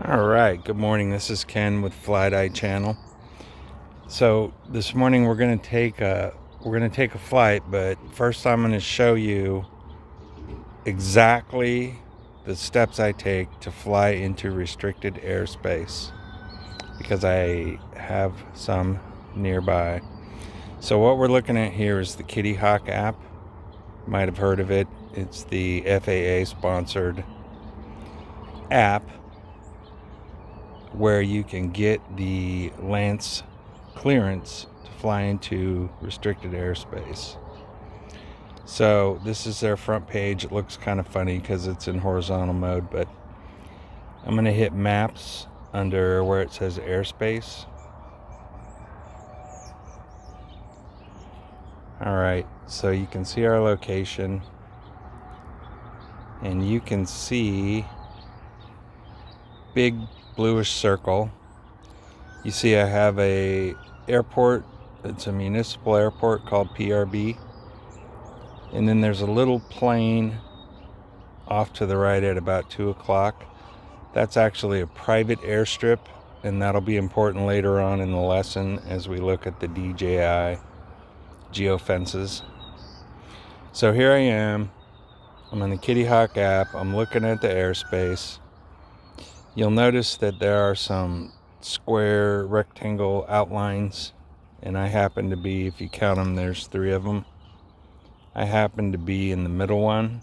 All right, good morning. This is Ken with Fly Channel. So this morning we're going to take a flight, but first I'm going to show you exactly the steps I take to fly into restricted airspace because I have some nearby. So what we're looking at here is the Kittyhawk app. You might have heard of it. It's the FAA sponsored app where you can get the LAANC clearance to fly into restricted airspace. So this is their front page. It looks kind of funny because it's in horizontal mode, but I'm going to hit maps under where it says airspace. All right, so you can see our location, and you can see big bluish circle. You see I have a airport. It's a municipal airport called PRB, and then there's a little plane off to the right at about 2 o'clock. That's actually a private airstrip, and that'll be important later on in the lesson as we look at the DJI geofences. So here I am. I'm on the Kittyhawk app. I'm looking at the airspace. You'll notice that there are some square rectangle outlines, and I happen to be, if you count them, there's 3 of them. I happen to be in the middle one.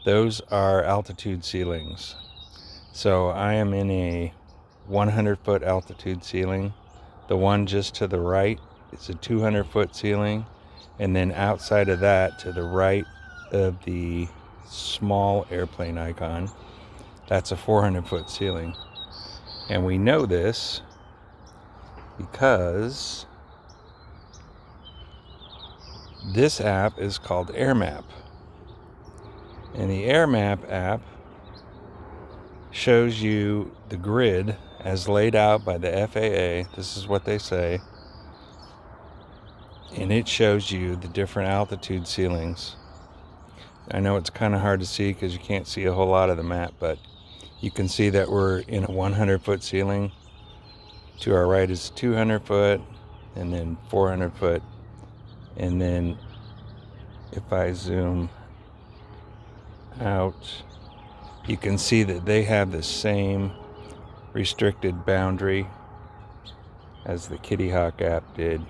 Those are altitude ceilings. So I am in a 100-foot altitude ceiling. The one just to the right is a 200-foot ceiling, and then outside of that, to the right of the small airplane icon, that's a 400-foot ceiling. And we know this because this app is called AirMap. And the AirMap app shows you the grid as laid out by the FAA. This is what they say. And it shows you the different altitude ceilings. I know it's kind of hard to see because you can't see a whole lot of the map, but you can see that we're in a 100-foot ceiling. To our right is 200 foot, and then 400 foot. And then if I zoom out, you can see that they have the same restricted boundary as the Kittyhawk app did.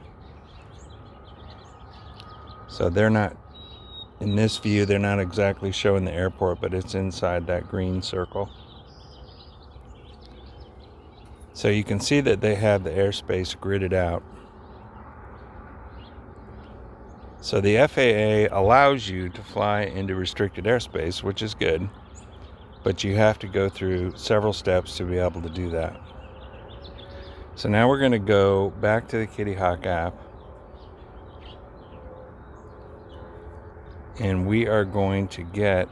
So they're not, in this view, they're not exactly showing the airport, but it's inside that green circle. So you can see that they have the airspace gridded out. So the FAA allows you to fly into restricted airspace, which is good, but you have to go through several steps to be able to do that. So now we're going to go back to the Kittyhawk app, and we are going to get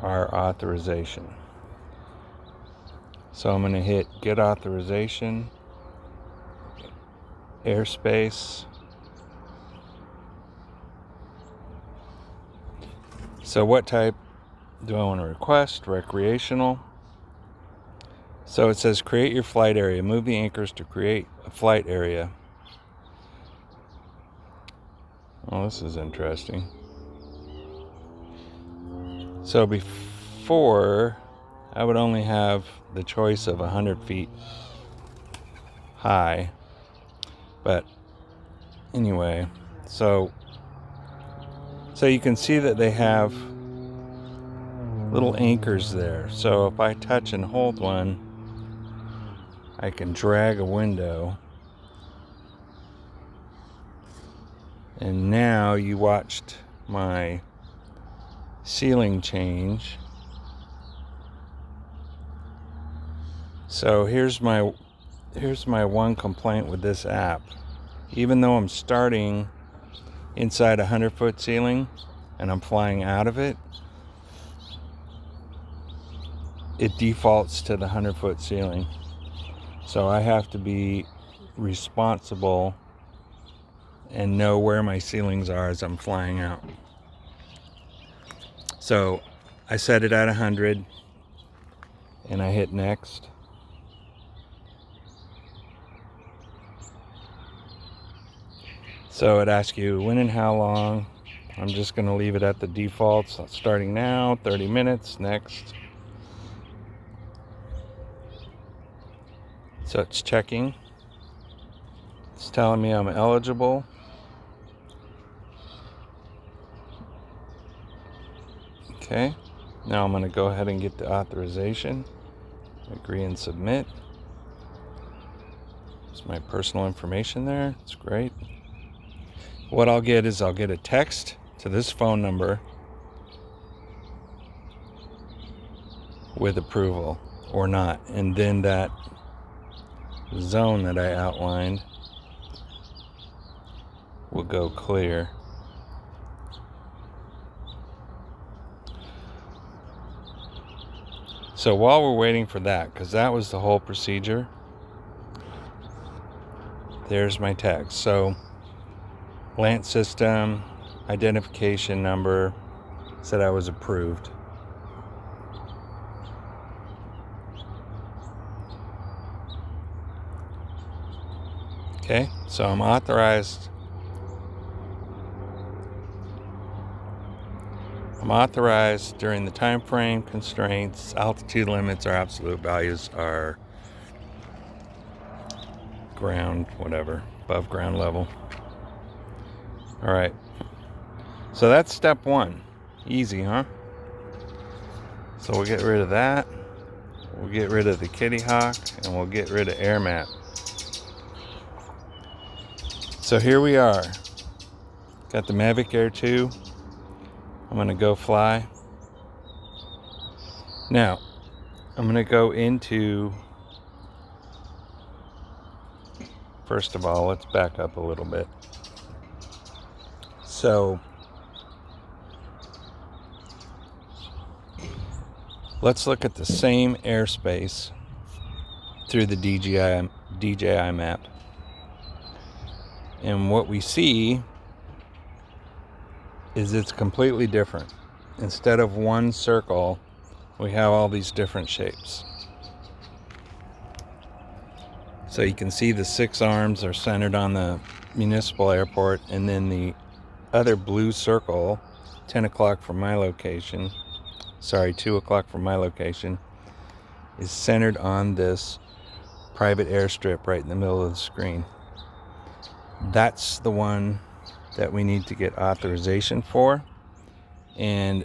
our authorization. So I'm going to hit get authorization, airspace. So what type do I want to request? Recreational. So it says create your flight area. Move the anchors to create a flight area. Oh, this is interesting. So before, I would only have the choice of 100 feet high. But anyway, so you can see that they have little anchors there. So if I touch and hold one, I can drag a window. And now you watched my ceiling change. So here's my one complaint with this app. Even though I'm starting inside a 100-foot ceiling and I'm flying out of it, it defaults to the 100-foot ceiling. So I have to be responsible and know where my ceilings are as I'm flying out. So I set it at 100. and I hit next. So it asks you when and how long. I'm just going to leave it at the defaults. Starting now, 30 minutes, next. So it's checking. It's telling me I'm eligible. Okay, now I'm going to go ahead and get the authorization. Agree and submit. There's my personal information there. It's great. What I'll get is I'll get a text to this phone number with approval or not, and then that zone that I outlined will go clear. So while we're waiting for that, because that was the whole procedure, there's my text. So LAANC system, identification number, said I was approved. Okay, so I'm authorized. I'm authorized during the time frame, constraints, altitude limits, our absolute values are ground, whatever, above ground level. All right, so that's step one. Easy, huh? So we'll get rid of that. We'll get rid of the Kittyhawk, and we'll get rid of AirMap. So here we are. Got the Mavic Air 2. I'm gonna go fly. Now, I'm gonna go into, first of all, let's back up a little bit. So let's look at the same airspace through the DJI map. And what we see is it's completely different. Instead of one circle, we have all these different shapes. So you can see the 6 arms are centered on the municipal airport, and then the other blue circle, 10 o'clock from my location, 2 o'clock from my location, is centered on this private airstrip right in the middle of the screen. That's the one that we need to get authorization for. And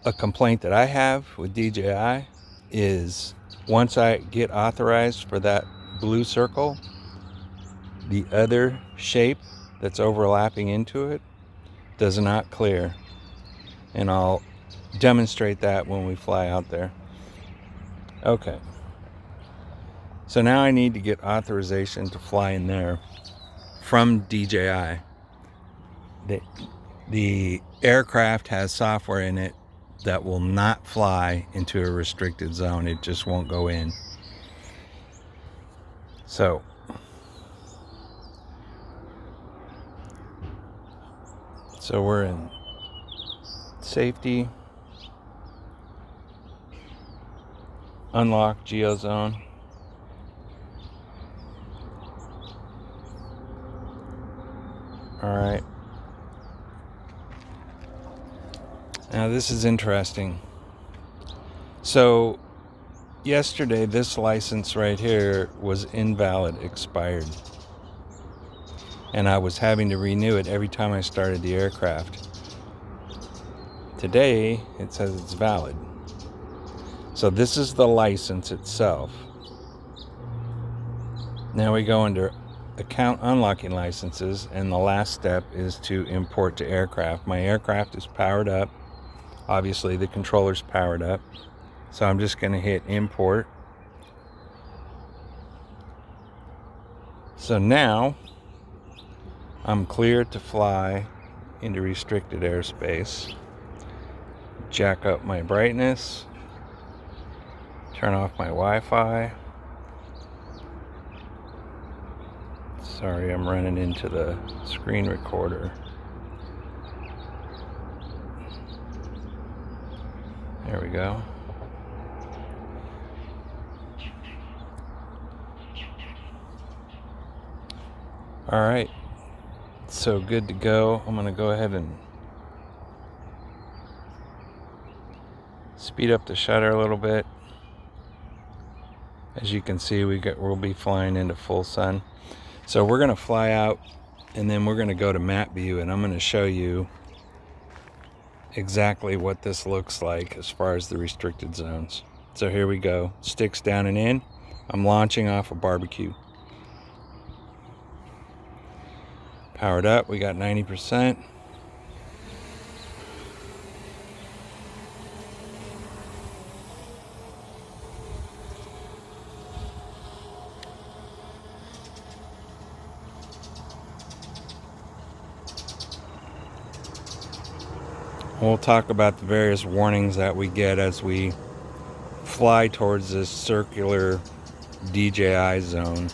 a complaint that I have with DJI is once I get authorized for that blue circle, the other shape that's overlapping into it does not clear. And I'll demonstrate that when we fly out there. Okay. So now I need to get authorization to fly in there from DJI. The aircraft has software in it that will not fly into a restricted zone. It just won't go in. So we're in Safety Unlock geo-zone. All right. Now this is interesting. So yesterday, this license right here was invalid, expired. And I was having to renew it every time I started the aircraft. Today, it says it's valid. So this is the license itself. Now we go under account unlocking licenses, and the last step is to import to aircraft. My aircraft is powered up. Obviously, the controller's powered up. So I'm just going to hit import. So now I'm cleared to fly into restricted airspace. Jack up my brightness. Turn off my Wi-Fi. Sorry, I'm running into the screen recorder. There we go. Alright, so good to go. I'm going to go ahead and speed up the shutter a little bit. As you can see, we'll be flying into full sun. So we're going to fly out, and then we're going to go to map view, and I'm going to show you exactly what this looks like as far as the restricted zones. So here we go. Sticks down and in. I'm launching off a barbecue. Powered up, we got 90%. We'll talk about the various warnings that we get as we fly towards this circular DJI zone.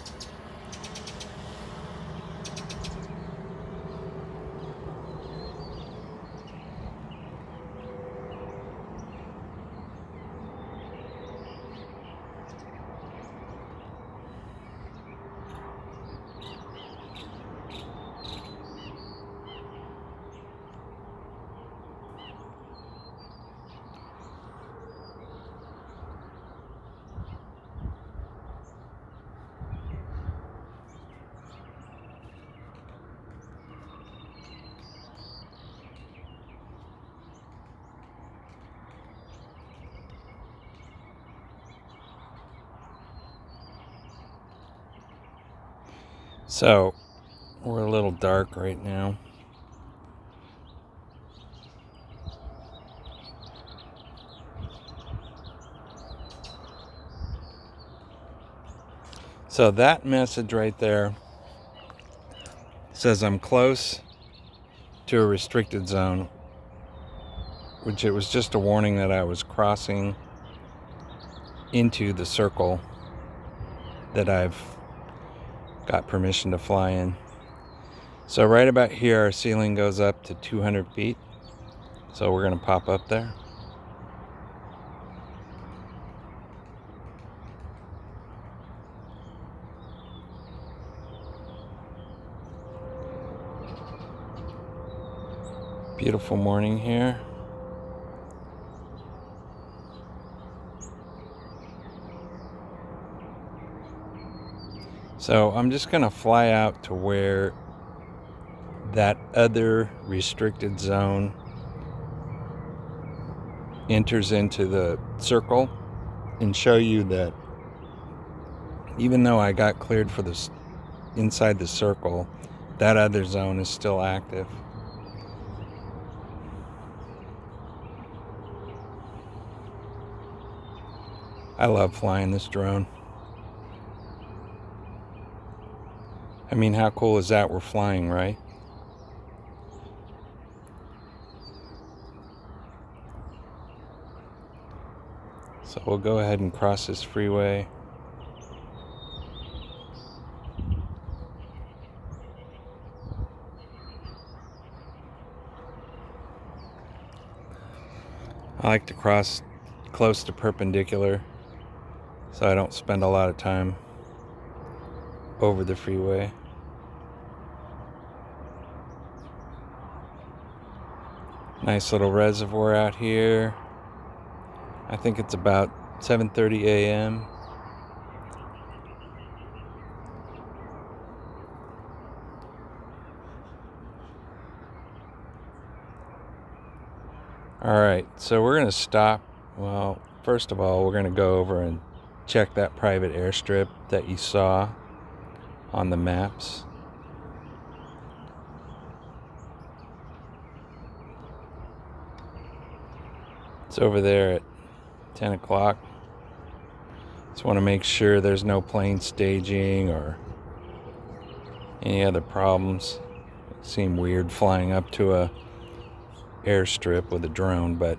So, we're a little dark right now. So that message right there says I'm close to a restricted zone, which it was just a warning that I was crossing into the circle that I've got permission to fly in. So right about here, our ceiling goes up to 200 feet. So we're going to pop up there. Beautiful morning here. So I'm just going to fly out to where that other restricted zone enters into the circle and show you that even though I got cleared for this inside the circle, that other zone is still active. I love flying this drone. I mean, how cool is that? We're flying, right? So we'll go ahead and cross this freeway. I like to cross close to perpendicular so I don't spend a lot of time over the freeway. Nice little reservoir out here. I think it's about 7:30 a.m. Alright, so we're going to stop. Well, first of all, we're going to go over and check that private airstrip that you saw on the maps. It's over there at 10 o'clock. Just want to make sure there's no plane staging or any other problems. It seemed weird flying up to a airstrip with a drone, but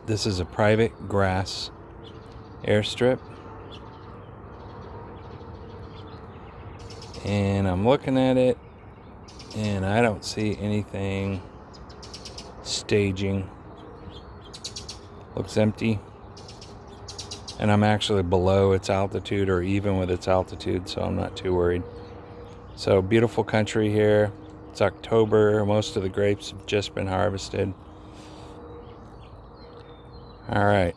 this is a private grass airstrip. And I'm looking at it and I don't see anything staging. Looks empty. And I'm actually below its altitude or even with its altitude, so I'm not too worried. So beautiful country here. It's October. Most of the grapes have just been harvested. All right.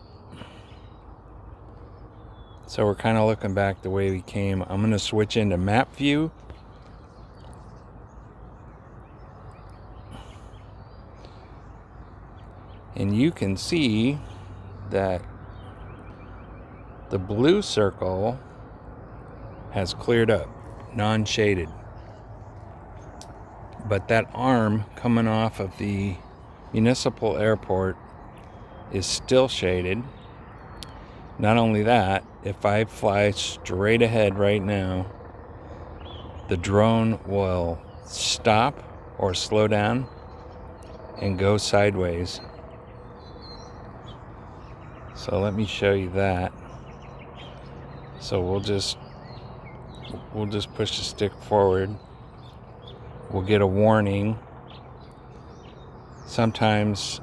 So we're kind of looking back the way we came. I'm going to switch into map view. And you can see that the blue circle has cleared up, non-shaded. But that arm coming off of the municipal airport is still shaded. Not only that, if I fly straight ahead right now, the drone will stop or slow down and go sideways. So let me show you that. So we'll just push the stick forward. We'll get a warning. Sometimes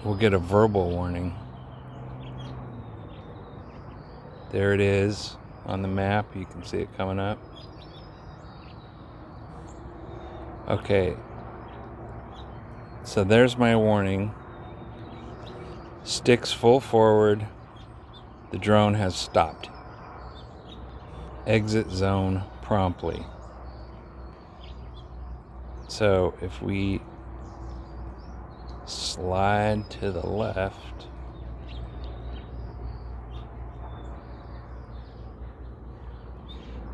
we'll get a verbal warning. There it is on the map. You can see it coming up. Okay. So there's my warning. Sticks full forward. The drone has stopped. Exit zone promptly. So if we slide to the left,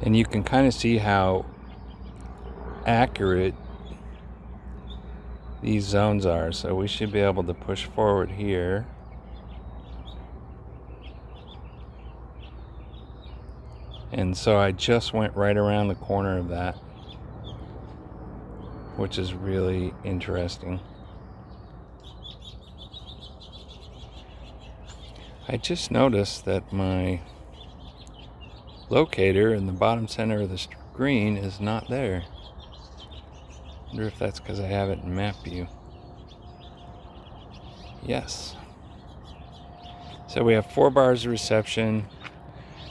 and you can kind of see how accurate these zones are. So we should be able to push forward here. And so I just went right around the corner of that, which is really interesting. I just noticed that my locator in the bottom center of the screen is not there. I wonder if that's because I have it in map view. Yes. So we have 4 bars of reception.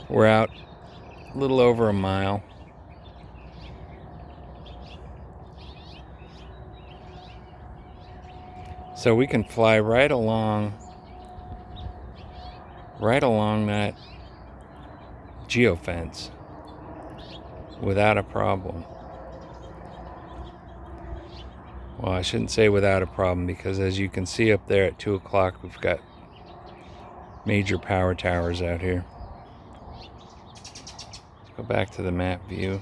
We're out a little over a mile. So we can fly right along that geofence without a problem. Well, I shouldn't say without a problem, because as you can see up there at 2 o'clock, we've got major power towers out here. Let's go back to the map view.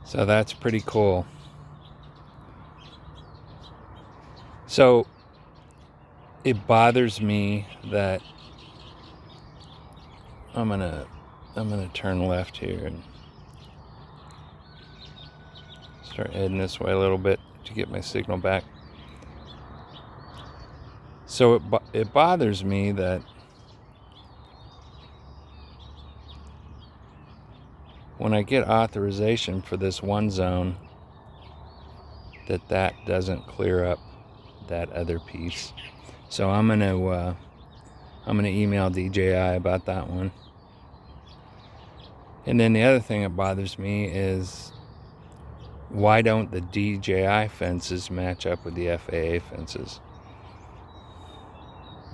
So that's pretty cool. So it bothers me that I'm gonna turn left here and start heading this way a little bit to get my signal back. So it bothers me that when I get authorization for this one zone, that doesn't clear up that other piece. So I'm gonna email DJI about that one. And then the other thing that bothers me is, why don't the DJI fences match up with the FAA fences?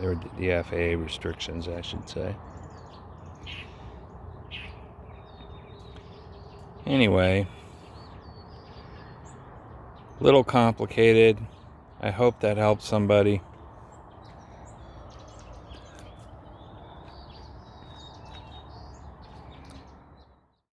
Or the FAA restrictions, I should say. Anyway, little complicated. I hope that helps somebody.